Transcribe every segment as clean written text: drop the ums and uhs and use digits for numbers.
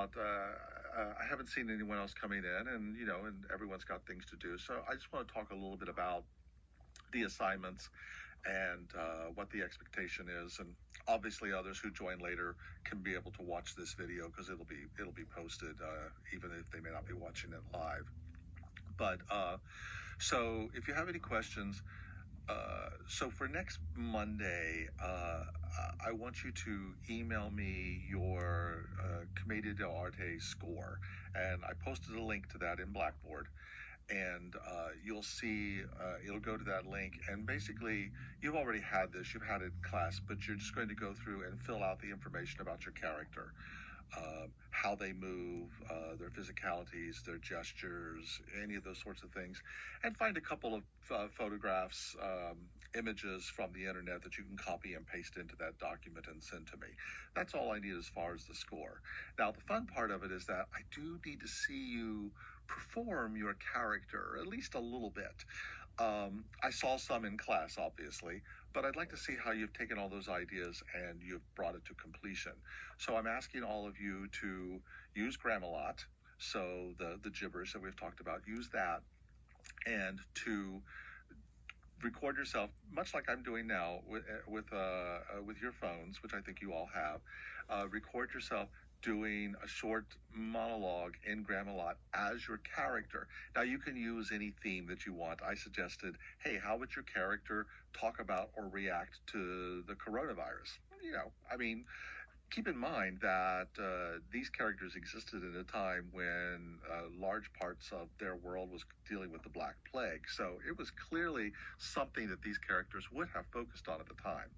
about, I haven't seen anyone else coming in, and and everyone's got things to do. So I just want to talk a little bit about the assignments and what the expectation is. And obviously, others who join later can be able to watch this video because it'll be posted, even if they may not be watching it live. But so if you have any questions, so for next Monday, I want you to email me your Commedia dell'arte score, and I posted a link to that in Blackboard. And you'll see, it'll go to that link, and basically you've already had this, you've had it in class, but you're just going to go through and fill out the information about your character, how they move, their physicalities, their gestures, any of those sorts of things, and find a couple of photographs, images from the internet that you can copy and paste into that document and send to me. That's all I need as far as the score. Now, the fun part of it is that I do need to see you perform your character, at least a little bit. I saw some in class, obviously, but I'd like to see how you've taken all those ideas and you've brought it to completion. So I'm asking all of you to use Grammarly, so the gibberish that we've talked about, use that, and to record yourself, much like I'm doing now with your phones, which I think you all have. Record yourself doing a short monologue in Grammarly as your character. Now, you can use any theme that you want. I suggested, hey, how would your character talk about or react to the coronavirus? I mean, keep in mind that these characters existed at a time when large parts of their world was dealing with the Black Plague. So it was clearly something that these characters would have focused on at the time.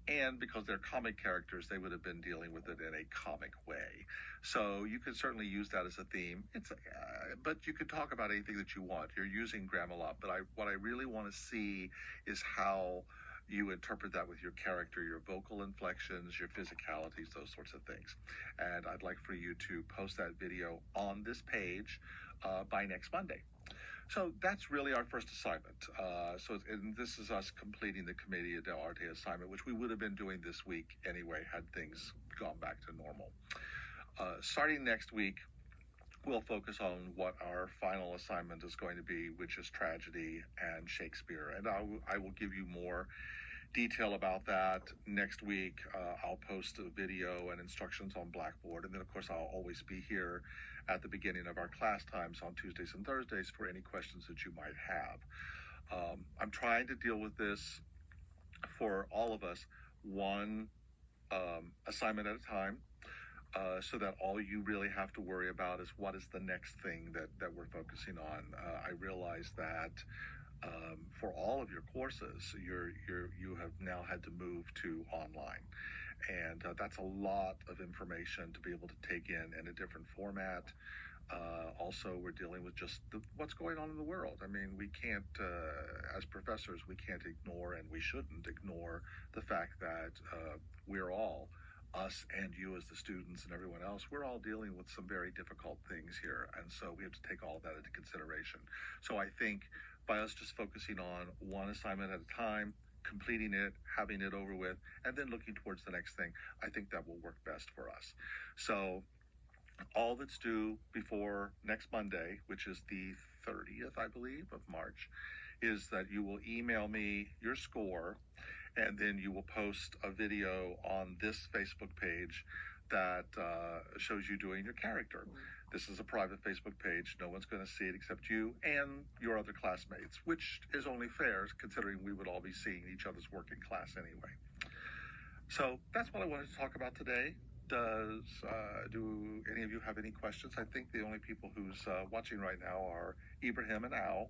And because they're comic characters, they would have been dealing with it in a comic way. So you can certainly use that as a theme. But you can talk about anything that you want. You're using Grammarly, but what I really want to see is how you interpret that with your character, your vocal inflections, your physicalities, those sorts of things. And I'd like for you to post that video on this page by next Monday. So that's really our first assignment. And this is us completing the Commedia dell'arte assignment, which we would have been doing this week anyway, had things gone back to normal. Starting next week, we'll focus on what our final assignment is going to be, which is tragedy and Shakespeare. And I will give you more detail about that next week. I'll post a video and instructions on Blackboard. And then, of course, I'll always be here at the beginning of our class times on Tuesdays and Thursdays for any questions that you might have. I'm trying to deal with this for all of us, one assignment at a time. So that all you really have to worry about is what is the next thing that we're focusing on. I realize that for all of your courses, you have now had to move to online, and that's a lot of information to be able to take in a different format. Also, we're dealing with just what's going on in the world. I mean, we can't, as professors, we can't ignore, and we shouldn't ignore, the fact that we're all, us and you as the students and everyone else, we're all dealing with some very difficult things here. And so we have to take all of that into consideration. So I think by us just focusing on one assignment at a time, completing it, having it over with, and then looking towards the next thing, I think that will work best for us. So all that's due before next Monday, which is the 30th, I believe, of March, is that you will email me your score, and then you will post a video on this Facebook page that shows you doing your character. This is a private Facebook page. No one's going to see it except you and your other classmates, which is only fair considering we would all be seeing each other's work in class anyway. So that's what I wanted to talk about today. Do any of you have any questions? I think the only people who's watching right now are Ibrahim and Al.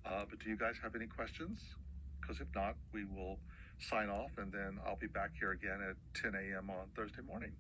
But do you guys have any questions? Because if not, we will sign off, and then I'll be back here again at 10 a.m. on Thursday morning.